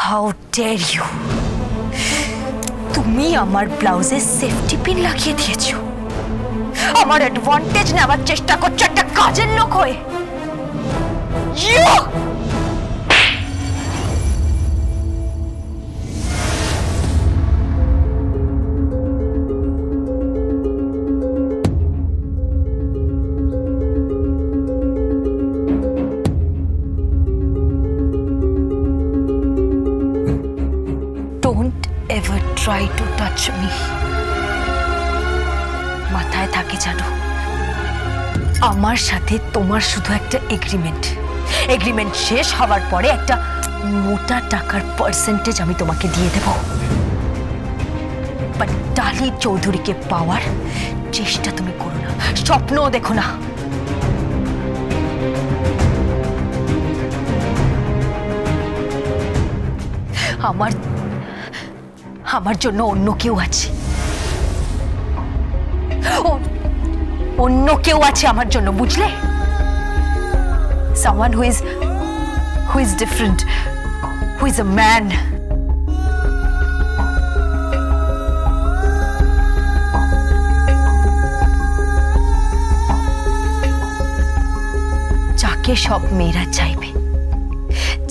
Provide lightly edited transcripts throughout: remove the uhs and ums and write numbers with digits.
How dare you! তুমি আমার ব্লাউজে safety pin লাগিয়ে দিয়েছো, আমার অ্যাডভান্টেজ নেওয়ার চেষ্টা করছো একটা কাজের লোক হয়ে। Don't ever try to touch me. মাথায় থাকে জানো, আমার সাথে তোমার শুধু একটা এগ্রিমেন্ট শেষ হওয়ার পরে একটা মোটা টাকার পার্সেন্টেজ আমি তোমাকে দিয়ে দেব, বাট ডালি চৌধুরীকে পাওয়ার চেষ্টা তুমি করো না, স্বপ্নও দেখো না। আমার জন্য অন্য কেউ আছে, আমার জন্য, বুঝলে? Someone who is different, who is a man. যাকে সব মেয়েরা চাইবে,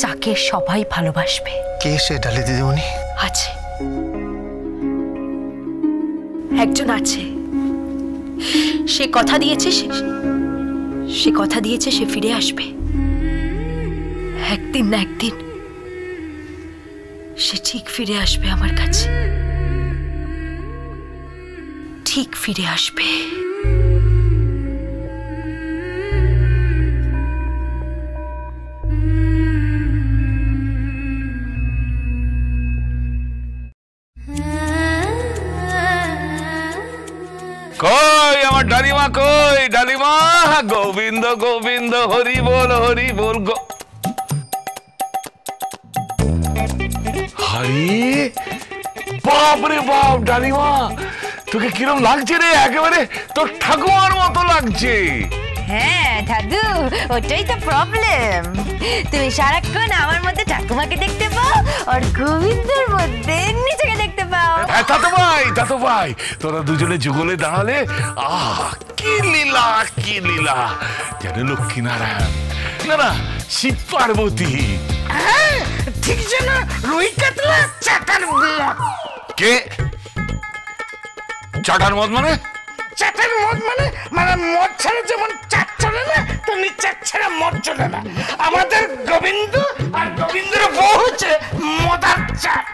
যাকে সবাই ভালোবাসবে। কে সে ডালি দিদিমণি? আছে, একজন আছে। সে কথা দিয়েছে সে ফিরে আসবে একদিন না একদিন। সে ঠিক ফিরে আসবে আমার কাছে, ঠিক ফিরে আসবে। কই আমার ডালিমা, কই ডালিমা? গোবিন্দ গোবিন্দ হরি বল হরি। বাপ রে বাপ ডালিমা, তোকে কিরম লাগছে রে? একেবারে তোর ঠাকুমার মতো লাগছে। হ্যাঁ দাদু, ওটাই তো প্রবলেম। তুমি সারাক্ষণ আমার মধ্যে ঠাকুমাকে দেখতে পাও আর গোবিন্দর মধ্যে নিজেকে দেখতে পাও। তাতো ভাই তোরা দুজনে যুগলে দাঁড়ালে কি লীলা যেন লক্ষ্মী নারায়ণ, না শিব পার্বতী। ঠিক যেন রুই কাতলা চাটার মদ। কে চাটার মদ মানে? চাটার মদ মানে মদ ছাড়া যেমন চাট চলে না, তেমনি চাট ছাড়া মদ চলে না। আমাদের গোবিন্দ আর গোবিন্দের বউ হচ্ছে মদার চাট।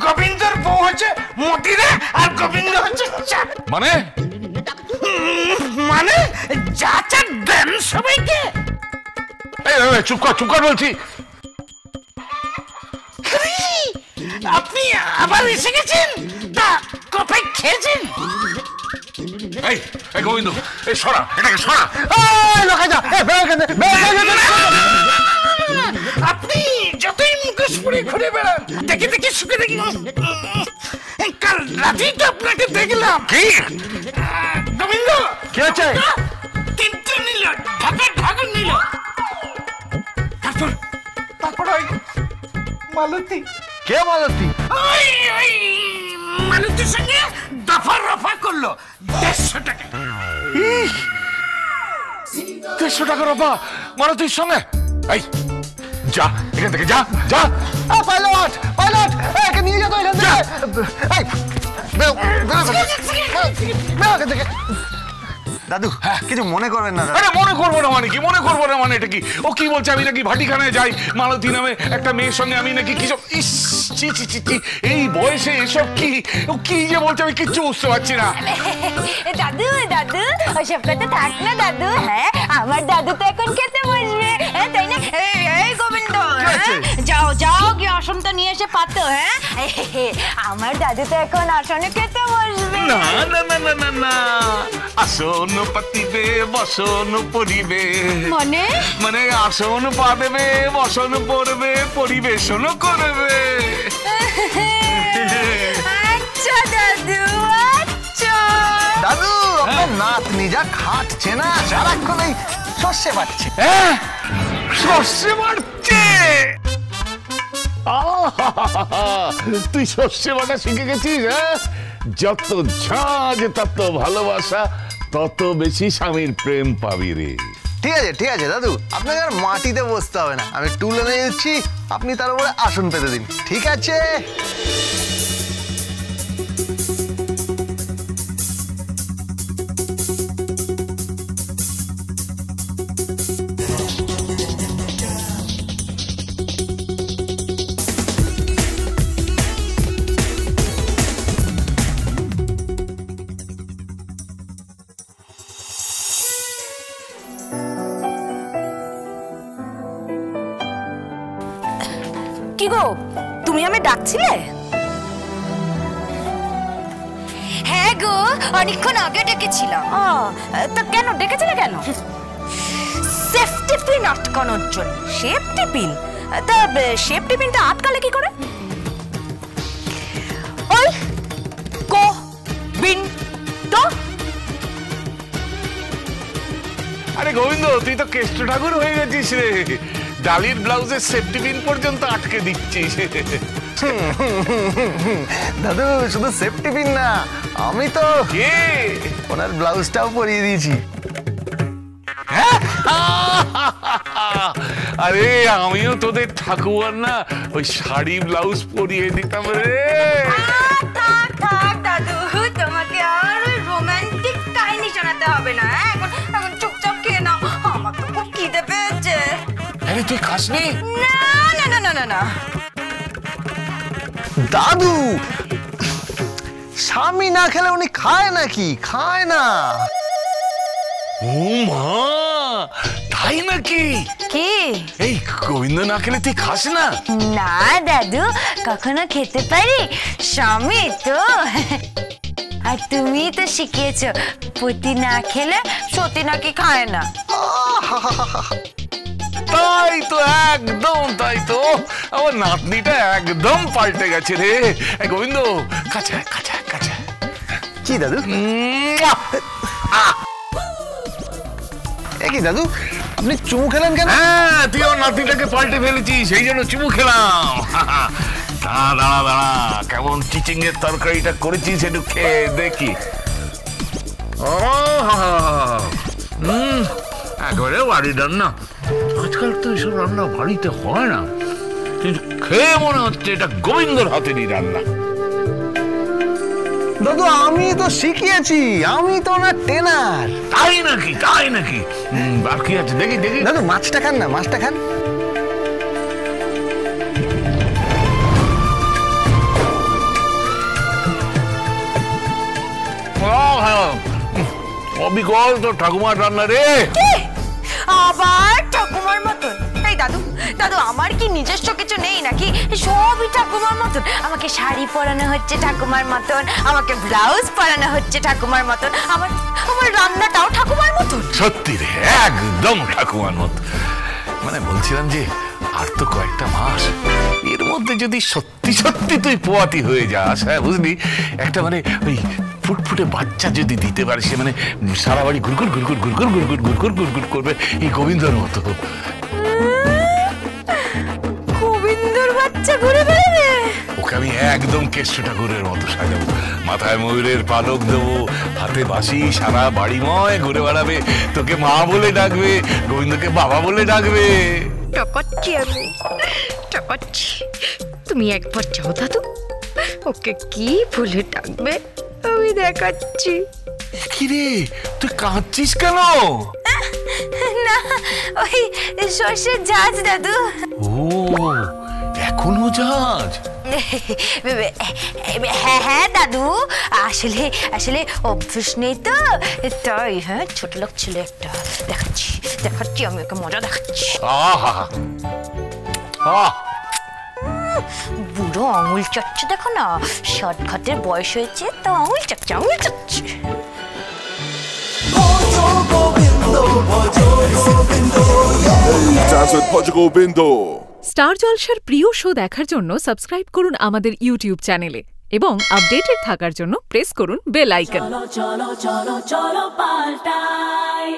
গোবিন্দর বউ হচ্ছে মদিরা আর গোবিন্দ হচ্ছে চাট। মানে যা চাট দেন সবাইকে। চুপ কর বলছি। আপনি আবার এসে গেছেন? তা কোথায় খেয়েছেন? এই গোবিন্দ, এই সরা, এটাকে সরা। আপনি যতই মুখোশ পরে ঘুরে বেড়ান, দেখে শুকে দেখি। কাল রাতেই তো আপনাকে দেখলাম। কি গোবিন্দ? কি আছে? তিনটে নিল, ঢাকা নিল। তারপর ওই মালতী। কে মালতী? ওই মালতীর সঙ্গে দফা রফা করলো 150 টাকা। 150 টাকা রফা মালতীর সঙ্গে? এই যা এখান থেকে, যা। পাইলট একে নিয়ে যেত এখান থেকে। দাদু কিছু মনে করবেন না। আরে মনে করবো না মানে এটা কি? ও কি বলছে আমি নাকি ভাটিখানায় যাই, মালতী নামে একটা মেয়ের সঙ্গে আমি নাকি কি সব। এই বয়সে এসব কি? ও কি যে বলছে আমি কিচ্ছু বুঝতে পারছি না। দাদু ওসব কথা থাক না দাদু। হ্যাঁ, আমার দাদু তো এখন খেতে বসবে, তাই না? এই গোবিন্দ, যাও গিয়ে আসনটা নিয়ে এসে পাতো। হ্যাঁ, আমার দাদু তো এখন আসনে খেতে বসবে। না আসন পাতিবে বসন পড়িবে। মানে আসন পাবে, বসন পড়বে, পরিবেশন করবে। আচ্ছা দাদু, আপনার নাতনি যা খাটছে না, সারাক্ষণ এই সর্ষে বাটছে। সর্ষে বাটছে? তুই সর্ষে বাটা শিখে গেছিস? হ্যাঁ, যত ঝাঁজ তত ভালোবাসা, তত বেশি স্বামীর প্রেম পাবি রে। ঠিক আছে দাদু, আপনাকে আর মাটিতে বসতে হবে না, আমি টুল এনে দিচ্ছি, আপনি তার উপরে আসন পেতে দিন। ঠিক আছে? কি গো, তুমি আমি ডাকছিলে? হ্যাঁ গো, অনেকক্ষণ আগে ডেকেছিলাম। তা কেন ডেকেছিলে কেন? সেফটি পিন আটকানোর জন্য। Safety pin? তা সেফটি পিনটা আটকালে কি করে? ওই কো বিন তো। আরে গোবিন্দ, তুই তো কেষ্ট ঠাকুর হয়ে গেছিস রে, ডালির ব্লাউজের সেফটি পিন পর্যন্ত আটকে দিচ্ছিস। দাদু শুধু সেফটি পিন না, আমি তো ওনার ব্লাউজটাও পরিয়ে দিয়েছি। আরে আমিও তোদের ঠাকুর না ওই শাড়ি ব্লাউজ পরিয়ে দিতাম রে। থাক দাদু, তোমাকে আর রোমান্টিক কাহিনী শোনাতে হবে না। এখন চুপচাপ খেয়ে নাও, আমার তো খুব খিদে পেয়েছে। আরে তুই খাসনি? না। দাদু, স্বামী না খেলে উনি খায় নাকি? খায় না। ও মা, তাই নাকি? কি? এই গোবিন্দ না খেলে তুই খাস না? না দাদু, কখনো খেতে পারি? স্বামী তো। আর তুমি তো শিখিয়েছ পতি না খেলে সতী নাকি খায় না। তাই তো, একদম তাই তো। আমার নাতনিটা একদম পাল্টে গেছে রে। গোবিন্দ, কাছা কাছা কাছা। কি দাদু? কি দাদু, আপনি চুমু খেলেন কেন? হ্যাঁ, তুই আমার নাতনিটাকে পাল্টে ফেলেছিস, সেই জন্য চুমু খেলাম। দাঁড়া, কেমন চিচিং এর তরকারিটা করেছিস একটু খেয়ে দেখি। একেবারে বাড়ি রান্না। আজকাল তো এসব রান্না বাড়িতে হয় না, কিন্তু খেয়ে মনে হচ্ছে এটা গোবিন্দর হাতেরই রান্না। দাদু আমি তো শিখিয়েছি, আমি তো না ট্রেনার। তাই নাকি? বাকি আছে, দেখি। দাদু মাছটা খান না, মাছটা খান। অবিকল তো ঠাকুমার রান্না রে। আবার ঠাকুমার মতন? এই দাদু, আমার কি নিজস্ব কিছু নেই নাকি? সবই ঠাকুমার মতন। আমাকে শাড়ি পরানো হচ্ছে ঠাকুমার মতন, আমাকে ব্লাউজ পরানো হচ্ছে ঠাকুমার মতন, আমার রান্নাটাও ঠাকুমার মতন। সত্যি রে, একদম ঠাকুমার মতন। মানে বলছিলাম যে আর তো কয়েকটা মাস, এর মধ্যে যদি সত্যি তুই পোয়াতি হয়ে যাস, হ্যাঁ বুঝলি, একটা মানে ওই ফুটফুটে বাচ্চা যদি দিতে পারে, সে মানে সারা বাড়ি ঘুরঘুর করবে এই গোবিন্দর মতো। গোবিন্দর বাচ্চা ঘুরে বেড়াবে? ওকে আমি একদম কেষ্ট ঠাকুরের মতো সাজাবো, মাথায় ময়ূরের পালক দেবো, হাতে বাঁশি, সারা বাড়িময় ঘুরে বেড়াবে, তোকে মা বলে ডাকবে, গোবিন্দকে বাবা বলে ডাকবে। টাকাচ্ছি। তুমি একবার যাও দাদু, ওকে কি বলে ডাকবে আমি দেখাচ্ছি। কি রে, তুই কাঁদছিস কেন? না, ওই সর্ষের ঝাঁজ দাদু। ও, এখনো ঝাঁজ? হ্যাঁ দাদু, আসলে অভ্যেস নেই তো তাই। হ্যাঁ, ছোট লোক ছিল একটা। দেখাচ্ছি আমি ওকে মজা দেখাচ্ছি। বুড়ো আঙুল চাচ্ছে, দেখো না, শর্টকাটের বয়স হয়েছে তো আঙুল চাচ্ছে। স্টার জলসার প্রিয় শো দেখার জন্য সাবস্ক্রাইব করুন আমাদের ইউটিউব চ্যানেলে এবং আপডেটেড থাকার জন্য প্রেস করুন বেল আইকন। চলো পাল্টাই।